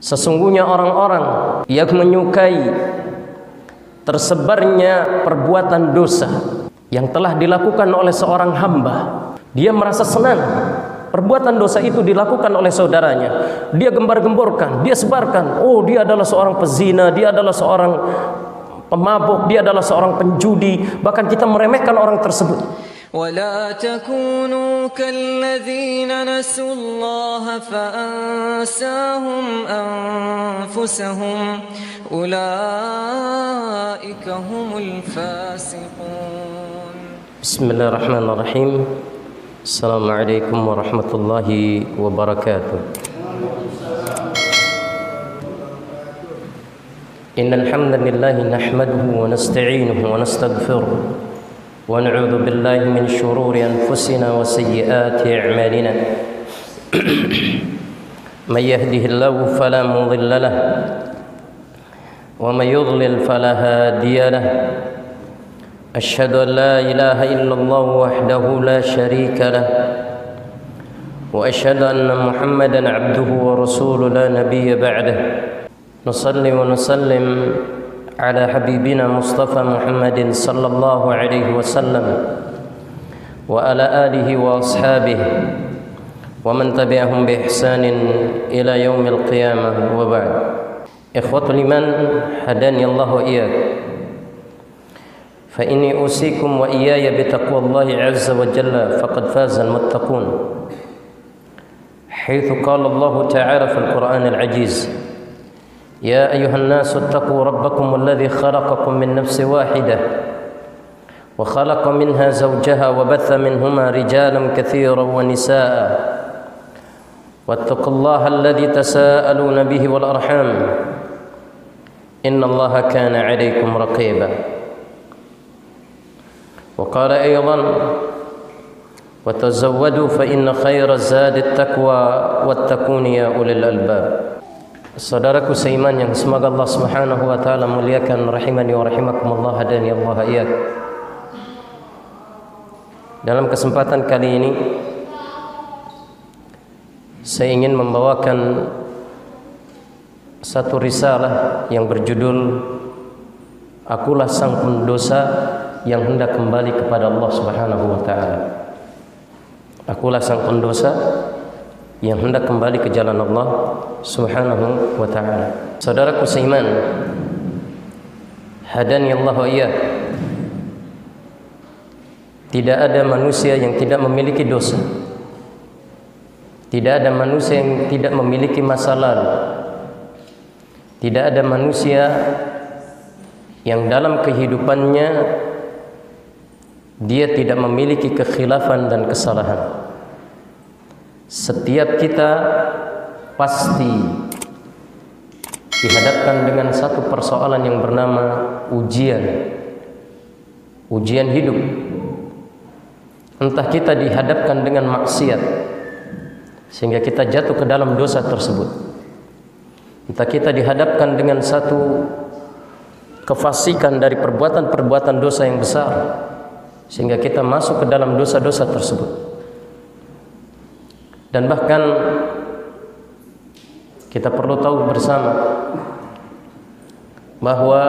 Sesungguhnya orang-orang yang menyukai tersebarnya perbuatan dosa yang telah dilakukan oleh seorang hamba, dia merasa senang perbuatan dosa itu dilakukan oleh saudaranya, dia gembar-gemborkan, dia sebarkan, oh dia adalah seorang pezina, dia adalah seorang pemabuk, dia adalah seorang penjudi, bahkan kita meremehkan orang tersebut. ولا تكونوا كالذين نسوا الله فأنساهم أنفسهم أولئك هم الفاسقون. بسم الله الرحمن الرحيم. السلام عليكم ورحمة الله وبركاته. إن الحمد لله نحمده ونستعينه ونستغفره ونعوذ بالله من شرور أنفسنا وسيئات أعمالنا من يهده الله فلا مضل له ومن يضلل فلا هادي له أشهد أن لا إله إلا الله وحده لا شريك له وأشهد أن محمدا عبده ورسوله لا نبي بعده نصلي ونسلم على حبيبنا مصطفى محمد صلى الله عليه وسلم وعلى آله وأصحابه ومن تبعهم بإحسان إلى يوم القيامة وبعد. إخوة الإيمان هداني الله وإياك فإني أوصيكم وإياي بتقوى الله عز وجل فقد فاز المتقون حيث قال الله تعالى في القرآن العزيز يا أيها الناس اتقوا ربكم الذي خلقكم من نفس واحدة وخلق منها زوجها وبث منهما رجالا كثيرا ونساء واتقوا الله الذي تساءلون به والأرحام إن الله كان عليكم رقيبا. وقال أيضا وتزودوا فإن خير الزاد التقوى واتقون يا أولي الألباب. Saudaraku seiman yang semoga Allah Subhanahu wa taala muliakan, rahimani wa rahimakumullah, hadani Allah iyyak. Dalam kesempatan kali ini saya ingin membawakan satu risalah yang berjudul Akulah sang pendosa yang hendak kembali kepada Allah Subhanahu wa taala. Akulah sang pendosa yang hendak kembali ke jalan Allah Subhanahu wa ta'ala. Saudaraku seiman, hadani Allah wa iyyak, tidak ada manusia yang tidak memiliki dosa. Tidak ada manusia yang tidak memiliki masa lalu. Tidak ada manusia yang dalam kehidupannya dia tidak memiliki kekhilafan dan kesalahan. Setiap kita pasti dihadapkan dengan satu persoalan yang bernama ujian hidup. Entah kita dihadapkan dengan maksiat sehingga kita jatuh ke dalam dosa tersebut, entah kita dihadapkan dengan satu kefasikan dari perbuatan-perbuatan dosa yang besar sehingga kita masuk ke dalam dosa-dosa tersebut. Dan bahkan kita perlu tahu bersama bahwa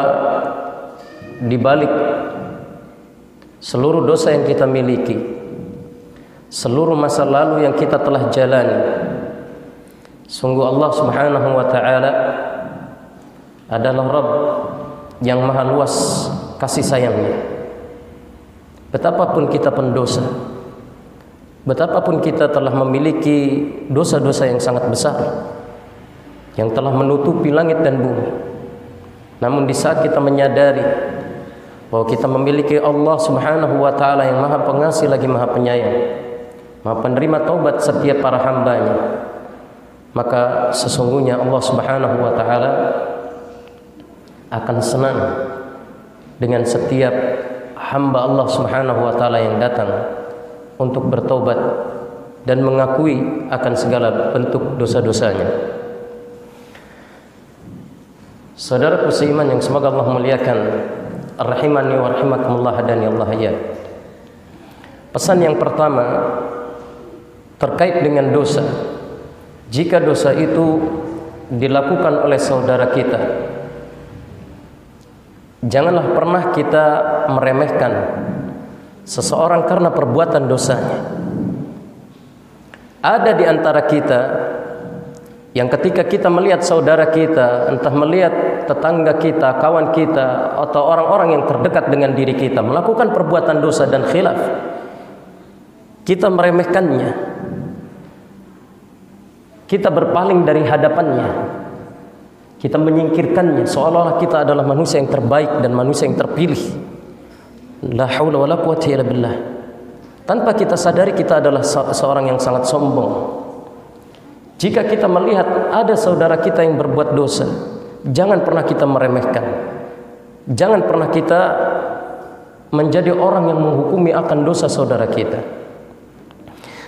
di balik seluruh dosa yang kita miliki, seluruh masa lalu yang kita telah jalani, sungguh Allah Subhanahu wa taala adalah Rabb yang maha luas kasih sayangnya. Betapapun kita pendosa, betapapun kita telah memiliki dosa-dosa yang sangat besar yang telah menutupi langit dan bumi, namun di saat kita menyadari bahwa kita memiliki Allah Subhanahu wa ta'ala yang maha pengasih lagi maha penyayang, maha penerima taubat setiap para hambanya, maka sesungguhnya Allah Subhanahu wa ta'ala akan senang dengan setiap hamba Allah Subhanahu wa ta'ala yang datang untuk bertaubat dan mengakui akan segala bentuk dosa-dosanya. Saudaraku seiman yang semoga Allah muliakan, rahimani wa rahimakumullah, hadani Allah iyyak. Pesan yang pertama terkait dengan dosa. Jika dosa itu dilakukan oleh saudara kita, janganlah pernah kita meremehkan seseorang karena perbuatan dosanya. Ada di antara kita yang ketika kita melihat saudara kita, entah melihat tetangga kita, kawan kita, atau orang-orang yang terdekat dengan diri kita melakukan perbuatan dosa dan khilaf, kita meremehkannya, kita berpaling dari hadapannya, kita menyingkirkannya seolah-olah kita adalah manusia yang terbaik dan manusia yang terpilih. La haula wala quwwata illa billah. Tanpa kita sadari kita adalah seorang yang sangat sombong. Jika kita melihat ada saudara kita yang berbuat dosa, jangan pernah kita meremehkan. Jangan pernah kita menjadi orang yang menghukumi akan dosa saudara kita.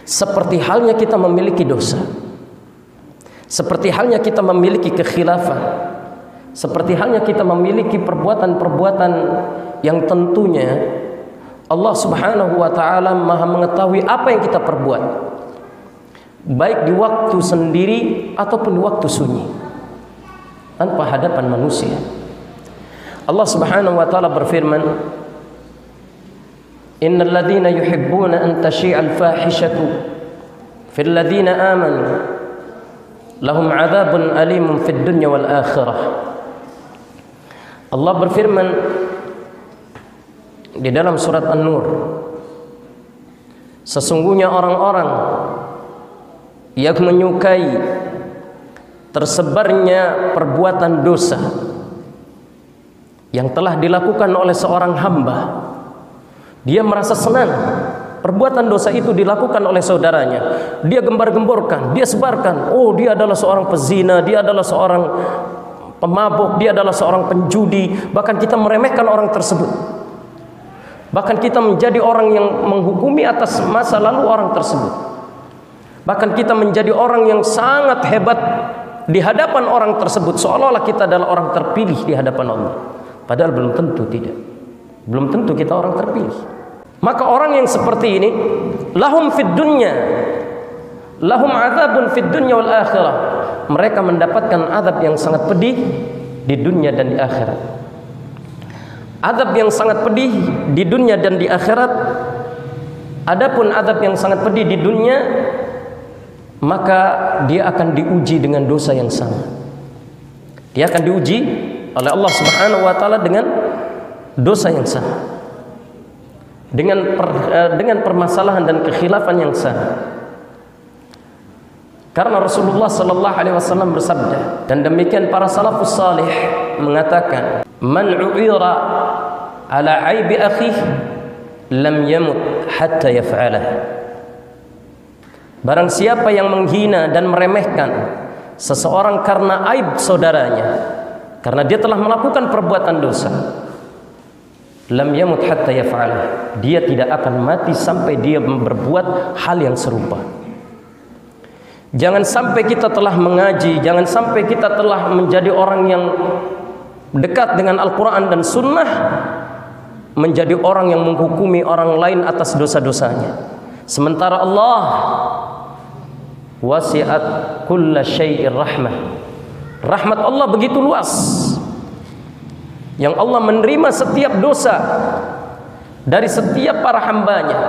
Seperti halnya kita memiliki dosa, seperti halnya kita memiliki kekhilafan, seperti halnya kita memiliki perbuatan-perbuatan yang tentunya Allah Subhanahu wa ta'ala Maha mengetahui apa yang kita perbuat, baik di waktu sendiri ataupun di waktu sunyi, tanpa hadapan manusia. Allah Subhanahu wa ta'ala berfirman, innal ladzina yuhibbuna an tashi'al fahishatu fil ladzina amanu lahum 'adzabun alimun fid dunya wal akhirah. Allah berfirman di dalam surat An-Nur, sesungguhnya orang-orang yang menyukai tersebarnya perbuatan dosa yang telah dilakukan oleh seorang hamba, dia merasa senang perbuatan dosa itu dilakukan oleh saudaranya, dia gembar-gemborkan, dia sebarkan, oh dia adalah seorang pezina, dia adalah seorang pemabuk, dia adalah seorang penjudi. Bahkan kita meremehkan orang tersebut, bahkan kita menjadi orang yang menghukumi atas masa lalu orang tersebut, bahkan kita menjadi orang yang sangat hebat di hadapan orang tersebut, seolah-olah kita adalah orang terpilih di hadapan Allah. Padahal belum tentu, tidak. Belum tentu kita orang terpilih. Maka orang yang seperti ini, lahum fid dunya, lahum adzabun fid dunya wal akhirah. Mereka mendapatkan azab yang sangat pedih di dunia dan di akhirat. Azab yang sangat pedih di dunia dan di akhirat. Adapun azab yang sangat pedih di dunia, maka dia akan diuji dengan dosa yang sama. Dia akan diuji oleh Allah Subhanahu wa ta'ala dengan dosa yang sama, dengan permasalahan dan kekhilafan yang sama. Karena Rasulullah sallallahu alaihi wasallam bersabda, dan demikian para salafus salih mengatakan, man u'ira ala aibi akhihi lam yamut hatta yaf'alah. Barang siapa yang menghina dan meremehkan seseorang karena aib saudaranya, karena dia telah melakukan perbuatan dosa, lam yamut hatta yaf'alah, dia tidak akan mati sampai dia berbuat hal yang serupa. Jangan sampai kita telah mengaji, jangan sampai kita telah menjadi orang yang dekat dengan Al-Quran dan Sunnah, menjadi orang yang menghukumi orang lain atas dosa-dosanya, sementara Allah wasi'at kulla syai'ir rahmah. Rahmat Allah begitu luas, yang Allah menerima setiap dosa dari setiap para hambanya,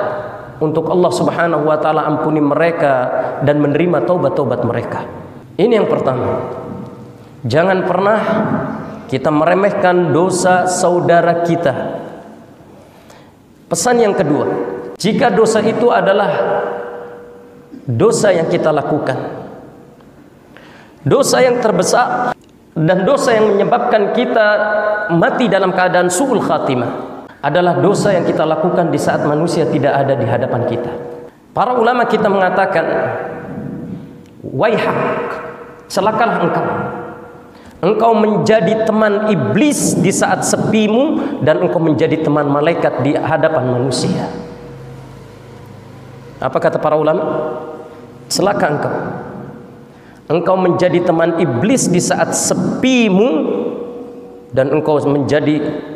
untuk Allah Subhanahu wa ta'ala ampuni mereka dan menerima taubat-taubat mereka. Ini yang pertama. Jangan pernah kita meremehkan dosa saudara kita. Pesan yang kedua, jika dosa itu adalah dosa yang kita lakukan, dosa yang terbesar dan dosa yang menyebabkan kita mati dalam keadaan su'ul khatimah, adalah dosa yang kita lakukan di saat manusia tidak ada di hadapan kita. Para ulama kita mengatakan, waihak, celakalah engkau. Engkau menjadi teman iblis di saat sepimu, dan engkau menjadi teman malaikat di hadapan manusia. Apa kata para ulama? Celaka engkau. Engkau menjadi teman iblis di saat sepimu, dan engkau menjadi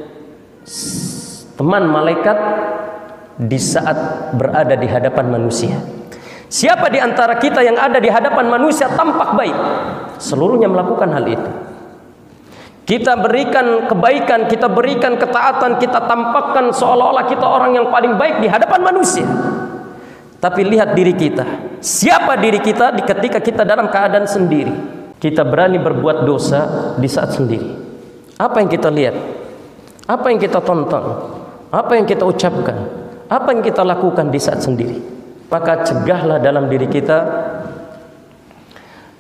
teman malaikat di saat berada di hadapan manusia. Siapa di antara kita yang ada di hadapan manusia tampak baik? Seluruhnya melakukan hal itu. Kita berikan kebaikan, kita berikan ketaatan, kita tampakkan seolah-olah kita orang yang paling baik di hadapan manusia. Tapi lihat diri kita. Siapa diri kita ketika kita dalam keadaan sendiri? Kita berani berbuat dosa di saat sendiri. Apa yang kita lihat? Apa yang kita tonton? Apa yang kita ucapkan? Apa yang kita lakukan di saat sendiri? Maka cegahlah dalam diri kita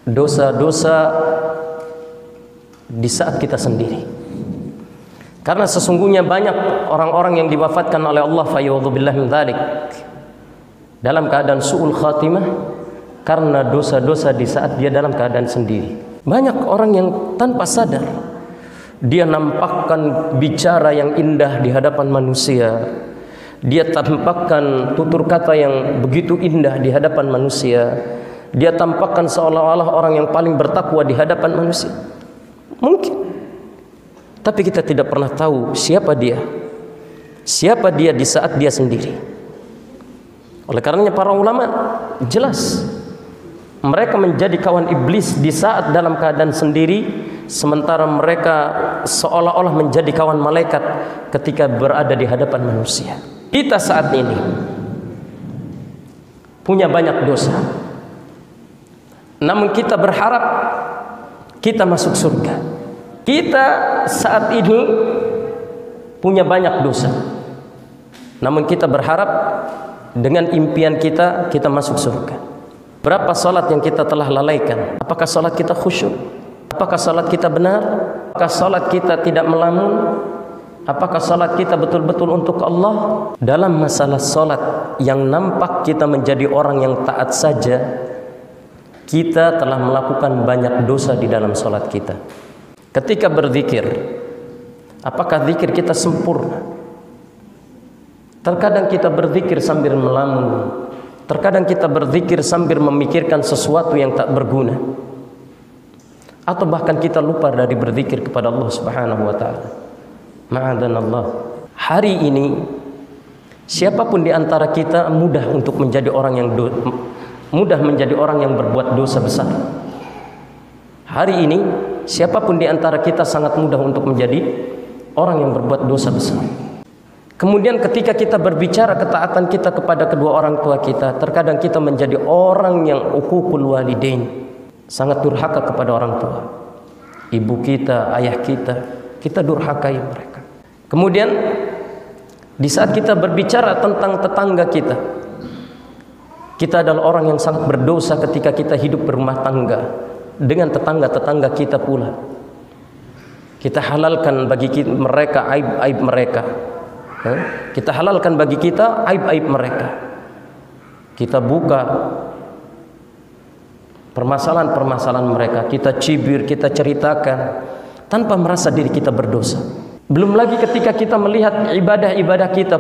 dosa-dosa di saat kita sendiri. Karena sesungguhnya banyak orang-orang yang diwafatkan oleh Allah fa'iyadzubillah min dzalik dalam keadaan su'ul khatimah karena dosa-dosa di saat dia dalam keadaan sendiri. Banyak orang yang tanpa sadar dia nampakkan bicara yang indah di hadapan manusia. Dia tampakkan tutur kata yang begitu indah di hadapan manusia. Dia tampakkan seolah-olah orang yang paling bertakwa di hadapan manusia. Mungkin. Tapi kita tidak pernah tahu siapa dia. Siapa dia di saat dia sendiri. Oleh karenanya para ulama jelas mereka menjadi kawan iblis di saat dalam keadaan sendiri, sementara mereka seolah-olah menjadi kawan malaikat ketika berada di hadapan manusia. Kita saat ini punya banyak dosa, namun kita berharap kita masuk surga. Kita saat ini punya banyak dosa, namun kita berharap dengan impian kita masuk surga. Berapa salat yang kita telah lalaikan? Apakah salat kita khusyuk? Apakah salat kita benar? Apakah salat kita tidak melamun? Apakah salat kita betul-betul untuk Allah? Dalam masalah salat yang nampak kita menjadi orang yang taat saja, kita telah melakukan banyak dosa di dalam salat kita. Ketika berzikir, apakah zikir kita sempurna? Terkadang kita berzikir sambil melamun. Terkadang kita berzikir sambil memikirkan sesuatu yang tak berguna. Atau bahkan kita lupa dari berzikir kepada Allah Subhanahu wa taala. Ma'adanallah. Hari ini siapapun di antara kita mudah untuk menjadi orang yang berbuat dosa besar. Hari ini siapapun di antara kita sangat mudah untuk menjadi orang yang berbuat dosa besar. Kemudian ketika kita berbicara ketaatan kita kepada kedua orang tua kita, terkadang kita menjadi orang yang uququl walidain, sangat durhaka kepada orang tua. Ibu kita, ayah kita durhakai mereka. Kemudian di saat kita berbicara tentang tetangga kita adalah orang yang sangat berdosa ketika kita hidup berumah tangga dengan tetangga-tetangga kita pula. Kita halalkan bagi mereka aib-aib mereka. Kita halalkan bagi kita aib-aib mereka. Kita buka permasalahan-permasalahan mereka. Kita cibir, kita ceritakan tanpa merasa diri kita berdosa. Belum lagi ketika kita melihat ibadah-ibadah kita,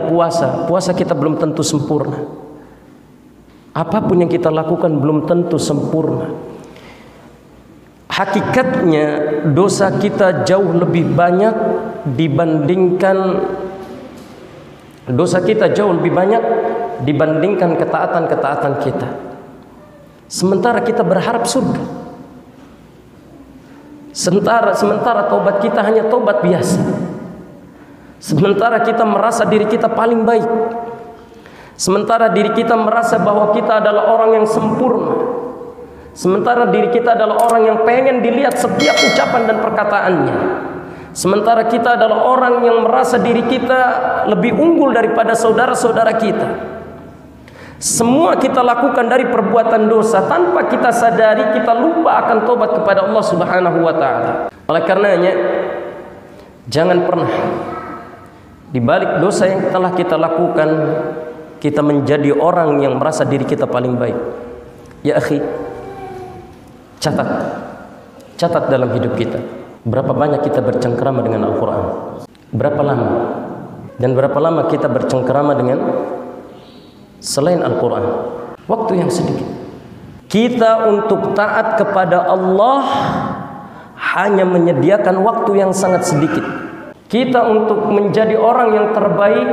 puasa kita belum tentu sempurna. Apapun yang kita lakukan belum tentu sempurna. Hakikatnya dosa kita jauh lebih banyak dibandingkan ketaatan-ketaatan kita. Sementara kita berharap surga. Sementara taubat kita hanya taubat biasa. Sementara kita merasa diri kita paling baik. Sementara diri kita merasa bahwa kita adalah orang yang sempurna. Sementara diri kita adalah orang yang pengen dilihat setiap ucapan dan perkataannya. Sementara kita adalah orang yang merasa diri kita lebih unggul daripada saudara-saudara kita. Semua kita lakukan dari perbuatan dosa, tanpa kita sadari kita lupa akan tobat kepada Allah Subhanahu wa taala. Oleh karenanya, jangan pernah di balik dosa yang telah kita lakukan kita menjadi orang yang merasa diri kita paling baik. Ya akhi, catat dalam hidup kita, berapa banyak kita bercengkerama dengan Al-Quran, berapa lama, dan berapa lama kita bercengkerama dengan selain Al-Quran. Waktu yang sedikit. Kita untuk taat kepada Allah hanya menyediakan waktu yang sangat sedikit. Kita untuk menjadi orang yang terbaik,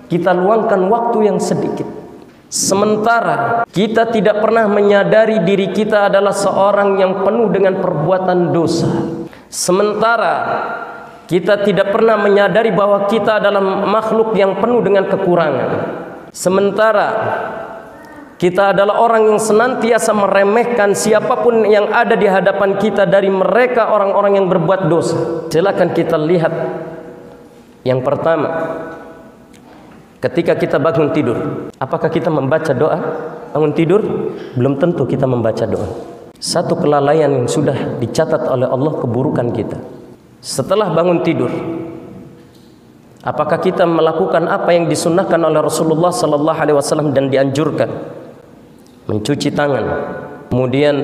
kita luangkan waktu yang sedikit. Sementara kita tidak pernah menyadari diri kita adalah seorang yang penuh dengan perbuatan dosa. Sementara kita tidak pernah menyadari bahwa kita adalah makhluk yang penuh dengan kekurangan. Sementara kita adalah orang yang senantiasa meremehkan siapapun yang ada di hadapan kita dari mereka orang-orang yang berbuat dosa. Silakan kita lihat. Yang pertama, ketika kita bangun tidur, apakah kita membaca doa? Bangun tidur, belum tentu kita membaca doa. Satu kelalaian yang sudah dicatat oleh Allah keburukan kita. Setelah bangun tidur, apakah kita melakukan apa yang disunnahkan oleh Rasulullah sallallahu alaihi wasallam dan dianjurkan? Mencuci tangan, kemudian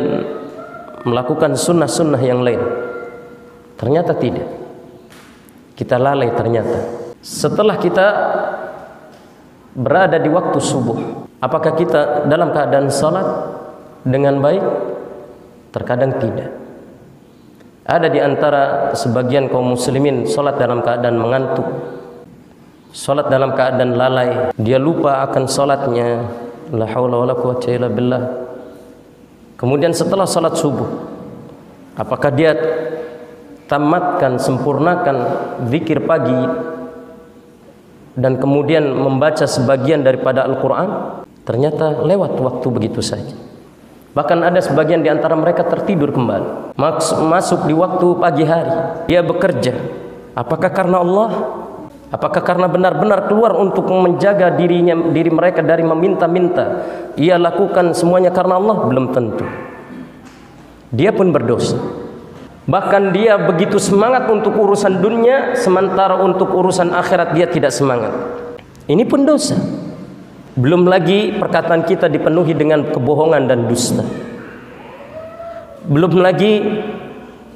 melakukan sunnah-sunnah yang lain. Ternyata tidak. Kita lalai ternyata. Setelah kita berada di waktu subuh, apakah kita dalam keadaan salat dengan baik? Terkadang tidak. Ada di antara sebagian kaum muslimin salat dalam keadaan mengantuk, salat dalam keadaan lalai, dia lupa akan salatnya. La haula wala quwwata illa billah. Kemudian setelah salat subuh, apakah dia tamatkan, sempurnakan zikir pagi dan kemudian membaca sebagian daripada Al-Quran? Ternyata lewat waktu begitu saja. Bahkan ada sebagian di antara mereka tertidur kembali. Masuk di waktu pagi hari, dia bekerja. Apakah karena Allah? Apakah karena benar-benar keluar untuk menjaga diri mereka dari meminta-minta? Ia lakukan semuanya karena Allah? Belum tentu. Dia pun berdosa. Bahkan dia begitu semangat untuk urusan dunia, sementara untuk urusan akhirat dia tidak semangat. Ini pun dosa. Belum lagi perkataan kita dipenuhi dengan kebohongan dan dusta. Belum lagi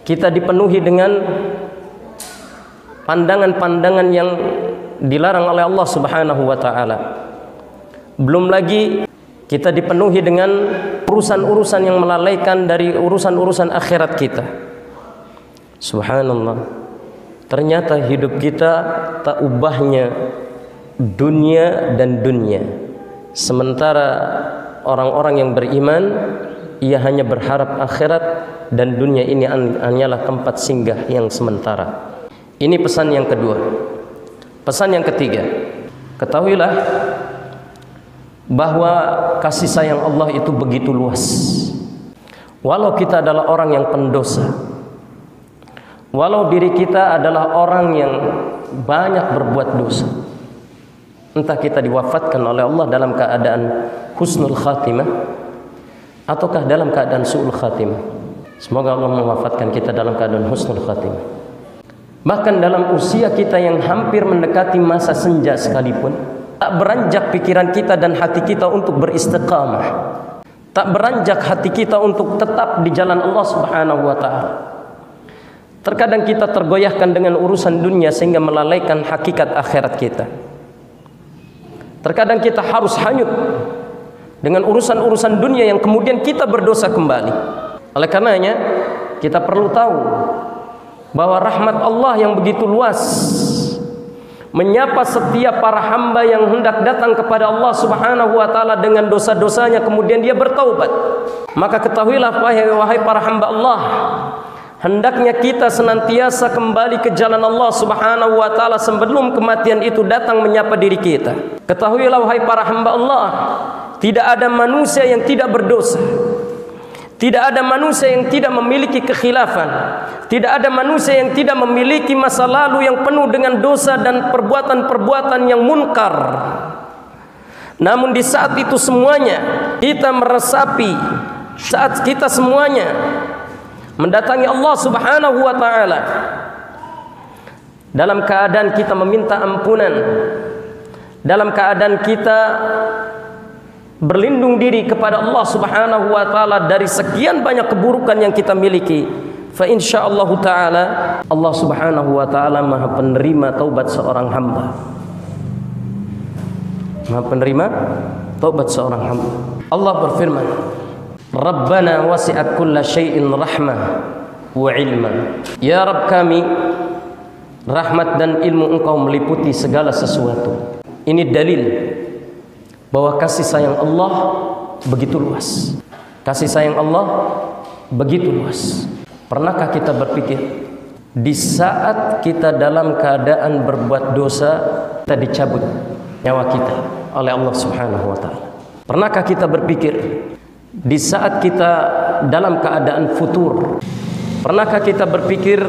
kita dipenuhi dengan pandangan-pandangan yang dilarang oleh Allah Subhanahu wa taala. Belum lagi kita dipenuhi dengan urusan-urusan yang melalaikan dari urusan-urusan akhirat kita. Subhanallah. Ternyata hidup kita tak ubahnya dunia dan dunia. Sementara orang-orang yang beriman, ia hanya berharap akhirat dan dunia ini hanyalah tempat singgah yang sementara. Ini pesan yang kedua. Pesan yang ketiga, ketahuilah bahwa kasih sayang Allah itu begitu luas. Walau kita adalah orang yang pendosa, walau diri kita adalah orang yang banyak berbuat dosa, entah kita diwafatkan oleh Allah dalam keadaan husnul khatimah ataukah dalam keadaan su'ul khatimah. Semoga Allah mewafatkan kita dalam keadaan husnul khatimah. Bahkan dalam usia kita yang hampir mendekati masa senja sekalipun, tak beranjak pikiran kita dan hati kita untuk beristiqamah. Tak beranjak hati kita untuk tetap di jalan Allah Subhanahu wa ta'ala. Terkadang kita tergoyahkan dengan urusan dunia sehingga melalaikan hakikat akhirat kita. Terkadang kita harus hanyut dengan urusan-urusan dunia yang kemudian kita berdosa kembali. Oleh karenanya kita perlu tahu bahwa rahmat Allah yang begitu luas menyapa setiap para hamba yang hendak datang kepada Allah Subhanahu wa taala dengan dosa-dosanya kemudian dia bertaubat. Maka ketahuilah wahai para hamba Allah, hendaknya kita senantiasa kembali ke jalan Allah Subhanahu wa taala sebelum kematian itu datang menyapa diri kita. Ketahuilah wahai para hamba Allah, tidak ada manusia yang tidak berdosa. Tidak ada manusia yang tidak memiliki kekhilafan. Tidak ada manusia yang tidak memiliki masa lalu yang penuh dengan dosa dan perbuatan-perbuatan yang munkar. Namun di saat itu semuanya kita meresapi, saat kita semuanya mendatangi Allah Subhanahu wa taala dalam keadaan kita meminta ampunan, dalam keadaan kita berlindung diri kepada Allah Subhanahu wa taala dari sekian banyak keburukan yang kita miliki, fa insyaallah taala Allah Subhanahu wa taala Maha penerima taubat seorang hamba. Maha penerima taubat seorang hamba. Allah berfirman, Rabbana wasi'at kulla syai'in rahmah wa ilma. Ya Rabb kami, rahmat dan ilmu Engkau meliputi segala sesuatu. Ini dalil bahwa kasih sayang Allah begitu luas. Kasih sayang Allah begitu luas. Pernahkah kita berpikir, di saat kita dalam keadaan berbuat dosa, kita dicabut nyawa kita oleh Allah Subhanahu wa ta'ala? Pernahkah kita berpikir, di saat kita dalam keadaan futur, pernahkah kita berpikir,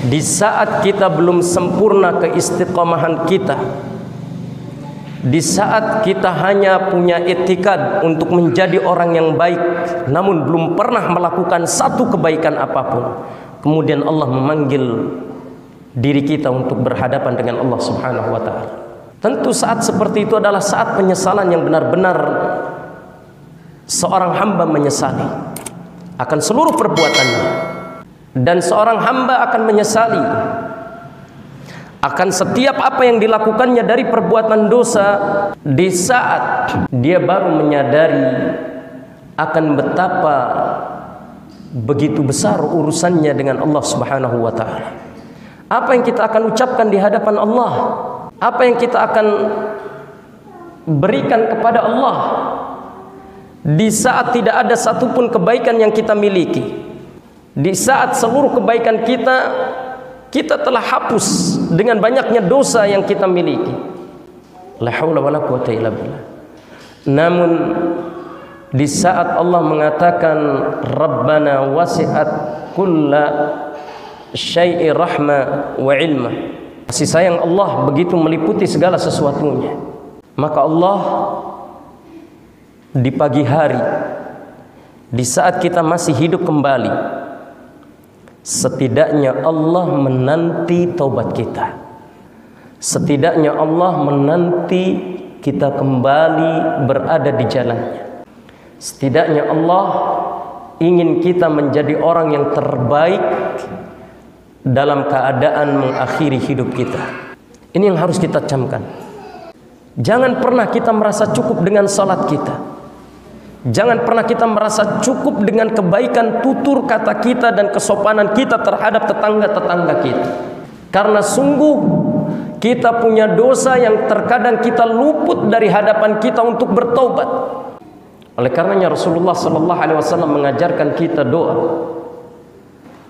di saat kita belum sempurna keistiqomahan kita, di saat kita hanya punya itikad untuk menjadi orang yang baik, namun belum pernah melakukan satu kebaikan apapun, kemudian Allah memanggil diri kita untuk berhadapan dengan Allah Subhanahu wa ta'ala? Tentu saat seperti itu adalah saat penyesalan yang benar-benar seorang hamba menyesali akan seluruh perbuatannya, dan seorang hamba akan menyesali akan setiap apa yang dilakukannya dari perbuatan dosa di saat dia baru menyadari akan betapa begitu besar urusannya dengan Allah Subhanahu wa ta'ala. Apa yang kita akan ucapkan di hadapan Allah? Apa yang kita akan berikan kepada Allah di saat tidak ada satupun kebaikan yang kita miliki? Di saat seluruh kebaikan kita telah hapus dengan banyaknya dosa yang kita miliki. La haula wala quwata illa billah. Namun di saat Allah mengatakan Rabbana wasi'at kulla syai'i rahma wa ilma, kasih sayang Allah begitu meliputi segala sesuatunya, maka Allah di pagi hari, di saat kita masih hidup kembali, setidaknya Allah menanti taubat kita. Setidaknya Allah menanti kita kembali berada di jalannya. Setidaknya Allah ingin kita menjadi orang yang terbaik dalam keadaan mengakhiri hidup kita. Ini yang harus kita camkan. Jangan pernah kita merasa cukup dengan salat kita. Jangan pernah kita merasa cukup dengan kebaikan tutur kata kita dan kesopanan kita terhadap tetangga-tetangga kita. Karena sungguh kita punya dosa yang terkadang kita luput dari hadapan kita untuk bertobat. Oleh karenanya Rasulullah SAW mengajarkan kita doa.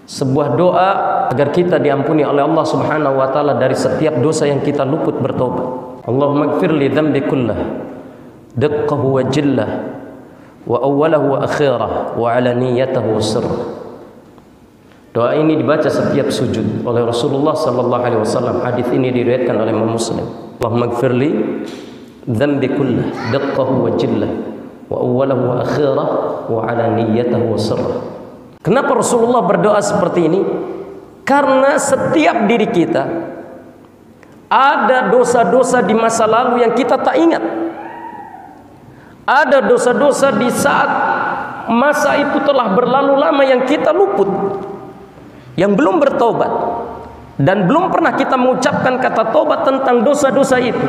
Sebuah doa agar kita diampuni oleh Allah Subhanahu wa ta'ala dari setiap dosa yang kita luput bertobat. Allahumma ighfir li dhanbi kullah, diqqahu wa jillah, wa awwalahu wa akhirah, wa alaniyatahu wa sirrah. Doa ini dibaca setiap sujud oleh Rasulullah SAW. Hadis ini diriwayatkan oleh Imam Muslim. Allahumma ighfir li dhanbi kullah, diqqahu wa jillah, wa awwalahu wa akhirah, wa alaniyatahu wa sirrah. Kenapa Rasulullah berdoa seperti ini? Karena setiap diri kita ada dosa-dosa di masa lalu yang kita tak ingat. Ada dosa-dosa di saat masa itu telah berlalu lama yang kita luput, yang belum bertobat, dan belum pernah kita mengucapkan kata tobat tentang dosa-dosa itu.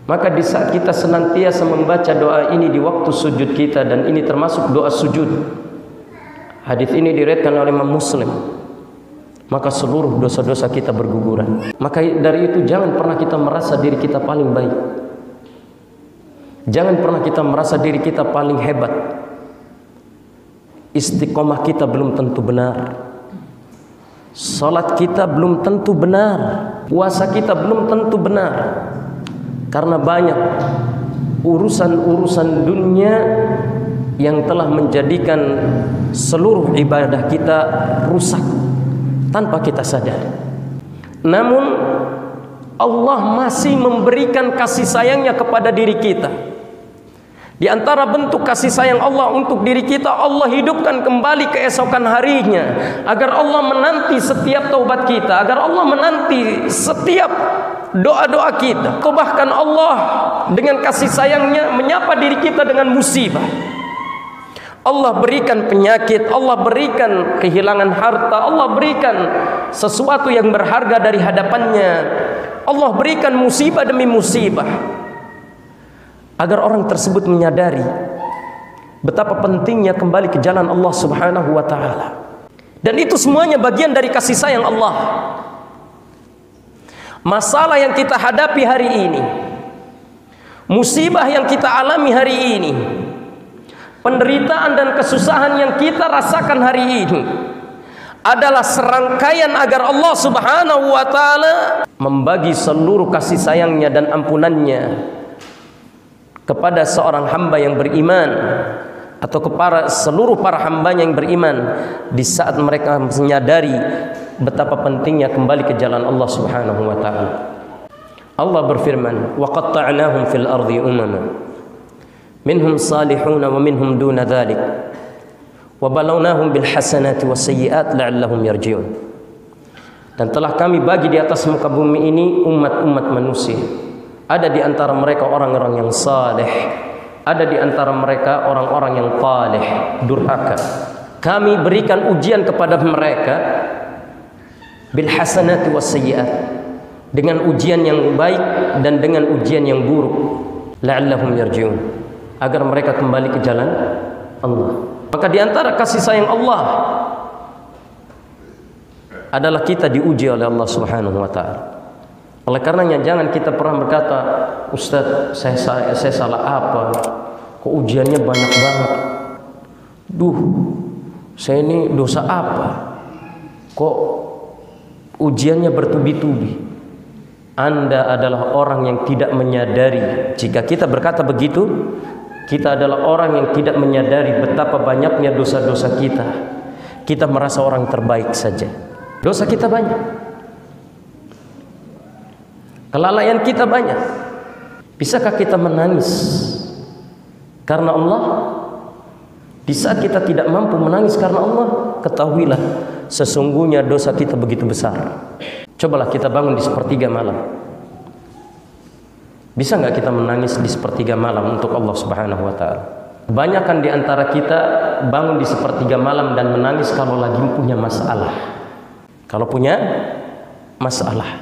Maka di saat kita senantiasa membaca doa ini di waktu sujud kita, dan ini termasuk doa sujud, hadis ini diriwayatkan oleh Imam Muslim, maka seluruh dosa-dosa kita berguguran. Maka dari itu jangan pernah kita merasa diri kita paling baik. Jangan pernah kita merasa diri kita paling hebat. Istiqomah kita belum tentu benar. Salat kita belum tentu benar. Puasa kita belum tentu benar. Karena banyak urusan-urusan dunia yang telah menjadikan seluruh ibadah kita rusak tanpa kita sadar. Namun Allah masih memberikan kasih sayangnya kepada diri kita. Di antara bentuk kasih sayang Allah untuk diri kita, Allah hidupkan kembali keesokan harinya, agar Allah menanti setiap taubat kita, agar Allah menanti setiap doa-doa kita. Atau bahkan Allah dengan kasih sayangnya menyapa diri kita dengan musibah. Allah berikan penyakit, Allah berikan kehilangan harta, Allah berikan sesuatu yang berharga dari hadapannya, Allah berikan musibah demi musibah, agar orang tersebut menyadari betapa pentingnya kembali ke jalan Allah Subhanahu wa ta'ala. Dan itu semuanya bagian dari kasih sayang Allah. Masalah yang kita hadapi hari ini Musibah yang kita alami hari ini, penderitaan dan kesusahan yang kita rasakan hari ini adalah serangkaian agar Allah Subhanahu wa ta'ala membagi seluruh kasih sayangnya dan ampunannya kepada seorang hamba yang beriman, atau kepada seluruh para hambanya yang beriman, di saat mereka menyadari betapa pentingnya kembali ke jalan Allah Subhanahu wa ta'ala. Allah berfirman, wa qatta'nahum fil ardi umama minhum salihuna wa minhum duna dhalik wa balawnahum bil hasanati was sayyiat la'allahum yarji'un. Dan telah kami bagi di atas muka bumi ini umat-umat manusia. Ada di antara mereka orang-orang yang saleh, ada di antara mereka orang-orang yang talih, durhaka. Kami berikan ujian kepada mereka bil hasanati was sayyiat, dengan ujian yang baik dan dengan ujian yang buruk, la'allahum yarji'un, agar mereka kembali ke jalan Allah. Maka di antara kasih sayang Allah adalah kita diuji oleh Allah Subhanahu wa ta'ala. Oleh karenanya jangan kita pernah berkata, Ustaz, saya salah apa? Kok ujiannya banyak banget? Saya ini dosa apa? Kok ujiannya bertubi-tubi? Anda adalah orang yang tidak menyadari. Jika kita berkata begitu, kita adalah orang yang tidak menyadari betapa banyaknya dosa-dosa kita. Kita merasa orang terbaik saja. Dosa kita banyak, kelalaian kita banyak. Bisakah kita menangis karena Allah? Di saat kita tidak mampu menangis karena Allah, ketahuilah sesungguhnya dosa kita begitu besar. Cobalah kita bangun di sepertiga malam. Bisa nggak kita menangis di sepertiga malam untuk Allah Subhanahu wa ta'ala? Kebanyakan di antara kita bangun di sepertiga malam dan menangis kalau lagi punya masalah. Kalau punya masalah.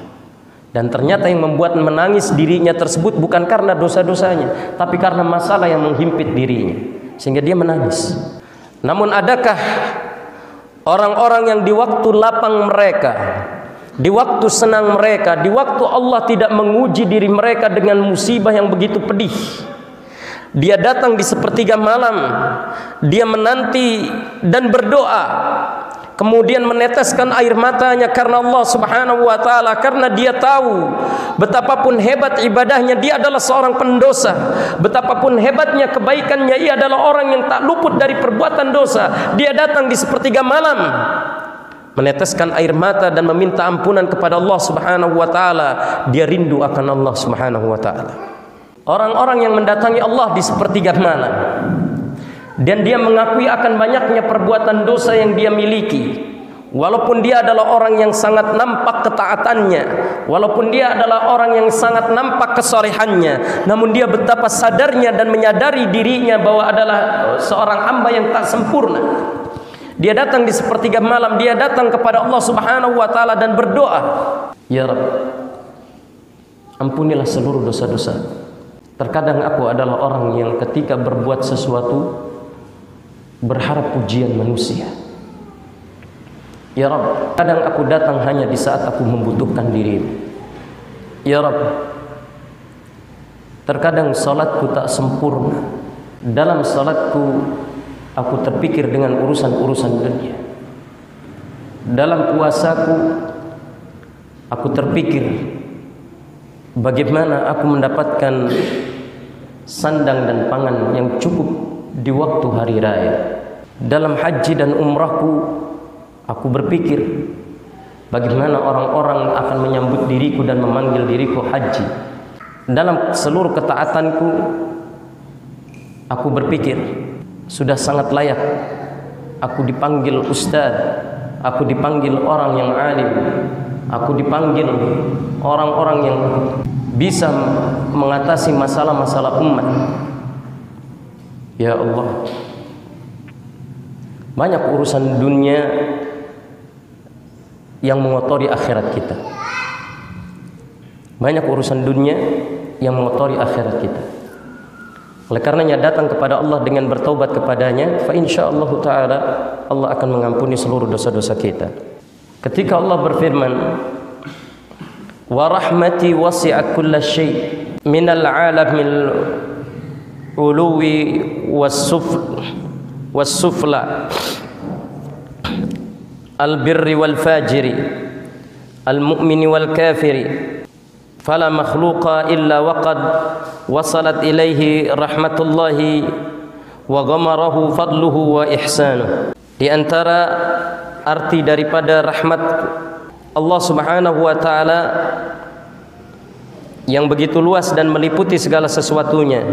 Dan ternyata yang membuat menangis dirinya tersebut bukan karena dosa-dosanya, tapi karena masalah yang menghimpit dirinya, sehingga dia menangis. Namun adakah orang-orang yang di waktu lapang mereka, di waktu senang mereka, di waktu Allah tidak menguji diri mereka dengan musibah yang begitu pedih, dia datang di sepertiga malam, dia menanti dan berdoa, kemudian meneteskan air matanya karena Allah Subhanahu wa ta'ala, karena dia tahu betapapun hebat ibadahnya, dia adalah seorang pendosa. Betapapun hebatnya kebaikannya, ia adalah orang yang tak luput dari perbuatan dosa. Dia datang di sepertiga malam, meneteskan air mata dan meminta ampunan kepada Allah Subhanahu wa ta'ala. Dia rindu akan Allah Subhanahu wa ta'ala. Orang-orang yang mendatangi Allah di sepertiga malam dan dia mengakui akan banyaknya perbuatan dosa yang dia miliki, walaupun dia adalah orang yang sangat nampak ketaatannya, walaupun dia adalah orang yang sangat nampak kesolehannya, namun dia betapa sadarnya dan menyadari dirinya bahwa adalah seorang hamba yang tak sempurna. Dia datang di sepertiga malam, dia datang kepada Allah Subhanahu wa ta'ala dan berdoa, Ya Rabb, ampunilah seluruh dosa-dosa. Terkadang aku adalah orang yang ketika berbuat sesuatu berharap pujian manusia. Ya Rabb, kadang aku datang hanya di saat aku membutuhkan dirimu. Ya Rabb, terkadang salatku tak sempurna. Dalam salatku aku terpikir dengan urusan-urusan dunia. Dalam puasaku aku terpikir bagaimana aku mendapatkan sandang dan pangan yang cukup di waktu hari raya. Dalam haji dan umrahku aku berpikir bagaimana orang-orang akan menyambut diriku dan memanggil diriku haji. Dalam seluruh ketaatanku aku berpikir sudah sangat layak aku dipanggil ustaz, aku dipanggil orang yang alim, aku dipanggil orang-orang yang bisa mengatasi masalah-masalah umat. Ya Allah, banyak urusan dunia yang mengotori akhirat kita. Banyak urusan dunia yang mengotori akhirat kita. Oleh karenanya datang kepada Allah dengan bertaubat kepadanya, fa insyaallah ta'ala Allah akan mengampuni seluruh dosa-dosa kita. Ketika Allah berfirman, wa rahmati wasi'at kulla syai' minal alamil uluwi was-sufla al-birri wal fajiri al-mu'mini wal kafiri fala makhluqa illa waqad wasalat ilaihi rahmatullahi wa ghamarahu fadluhu wa ihsanuh. Di antara arti daripada rahmat Allah Subhanahu wa taala yang begitu luas dan meliputi segala sesuatunya.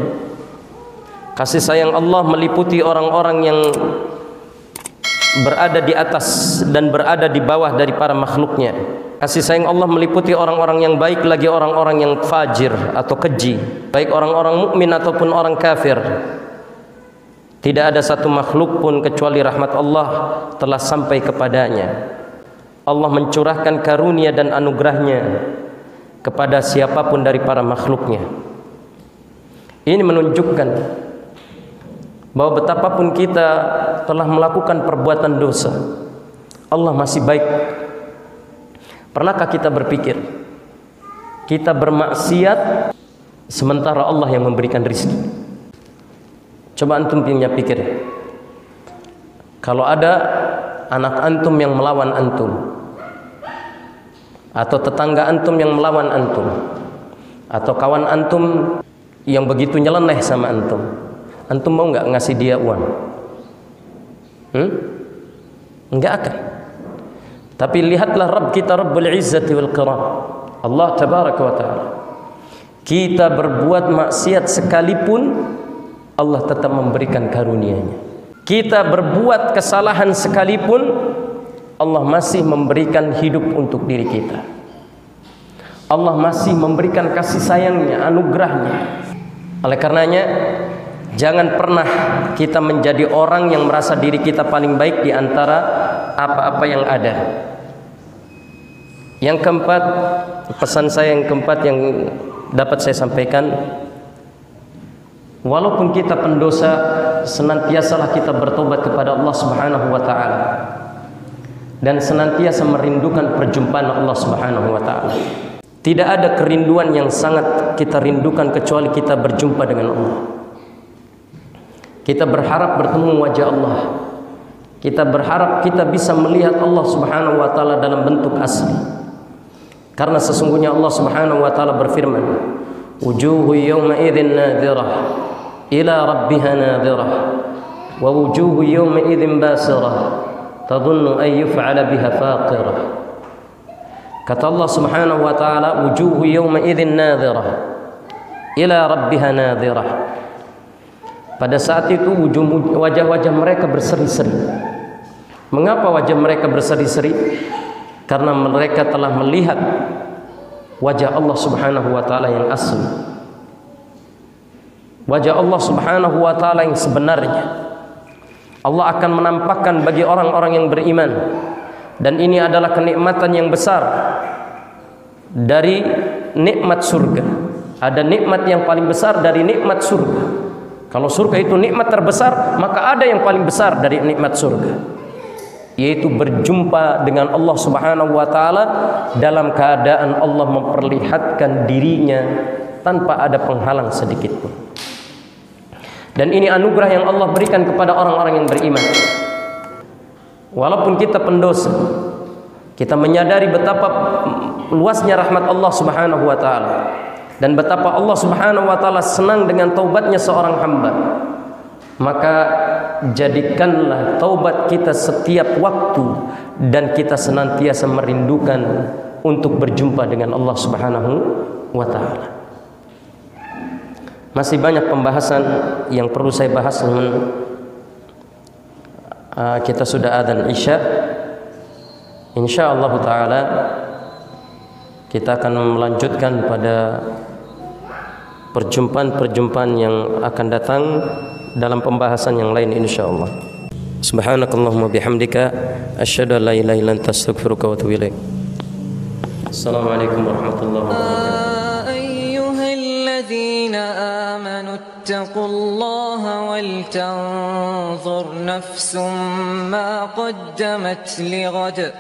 Kasih sayang Allah meliputi orang-orang yang berada di atas dan berada di bawah dari para makhluknya. Kasih sayang Allah meliputi orang-orang yang baik lagi orang-orang yang fajir atau keji, baik orang-orang mukmin ataupun orang kafir. Tidak ada satu makhluk pun kecuali rahmat Allah telah sampai kepadanya. Allah mencurahkan karunia dan anugerahnya kepada siapapun dari para makhluknya. Ini menunjukkan bahwa betapapun kita telah melakukan perbuatan dosa, Allah masih baik. Pernahkah kita berpikir kita bermaksiat sementara Allah yang memberikan rezeki? Coba antum punya pikir, kalau ada anak antum yang melawan antum, atau tetangga antum yang melawan antum, atau kawan antum yang begitu nyeleneh sama antum, antum mau nggak ngasih dia uang? Enggak akan. Tapi lihatlah Rabb kita, Rabbul Izzati wal Kiram, Allah Tabaraka wa Ta'ala. Kita berbuat maksiat sekalipun Allah tetap memberikan karunia-Nya. Kita berbuat kesalahan sekalipun Allah masih memberikan hidup untuk diri kita. Allah masih memberikan kasih sayangnya, anugerahnya. Oleh karenanya, jangan pernah kita menjadi orang yang merasa diri kita paling baik di antara apa-apa yang ada. Yang keempat, pesan saya yang keempat yang dapat saya sampaikan, walaupun kita pendosa, senantiasalah kita bertobat kepada Allah Subhanahu wa taala dan senantiasa merindukan perjumpaan Allah Subhanahu wa taala. Tidak ada kerinduan yang sangat kita rindukan kecuali kita berjumpa dengan Allah. Kita berharap bertemu wajah Allah. Kita berharap kita bisa melihat Allah Subhanahu wa taala dalam bentuk asli. Karena sesungguhnya Allah Subhanahu wa taala berfirman, "Wujuhu yawma idzin nadhirah ila rabbiha nadhirah wa wujuhu yawma idzin basirah tadhunnu an yuf'ala biha faqirah." Kata Allah Subhanahu wa taala, "Wujuhu yawma idzin nadhirah ila rabbiha nadhirah." Pada saat itu wajah-wajah mereka berseri-seri. Mengapa wajah mereka berseri-seri? Karena mereka telah melihat wajah Allah Subhanahu wa taala yang asli. Wajah Allah Subhanahu wa taala yang sebenarnya. Allah akan menampakkan bagi orang-orang yang beriman, dan ini adalah kenikmatan yang besar dari nikmat surga. Ada nikmat yang paling besar dari nikmat surga. Kalau surga itu nikmat terbesar, maka ada yang paling besar dari nikmat surga, yaitu berjumpa dengan Allah Subhanahu wa taala dalam keadaan Allah memperlihatkan dirinya tanpa ada penghalang sedikit pun. Dan ini anugerah yang Allah berikan kepada orang-orang yang beriman. Walaupun kita pendosa, kita menyadari betapa luasnya rahmat Allah Subhanahu wa taala dan betapa Allah Subhanahu wa taala senang dengan taubatnya seorang hamba. Maka jadikanlah taubat kita setiap waktu dan kita senantiasa merindukan untuk berjumpa dengan Allah Subhanahu wa taala. Masih banyak pembahasan yang perlu saya bahas, namun kita sudah adzan Isya. Insyaallah taala kita akan melanjutkan pada perjumpaan-perjumpaan yang akan datang dalam pembahasan yang lain insyaallah. Subhanakallahumma bihamdika asyhadu an la ilaha illa anta astaghfiruka wa atubu ilaik. Assalamualaikum warahmatullahi wabarakatuh. Ayyuhalladzina amanu ittaqullaha wal tanzur nafsum ma qaddamat lighad.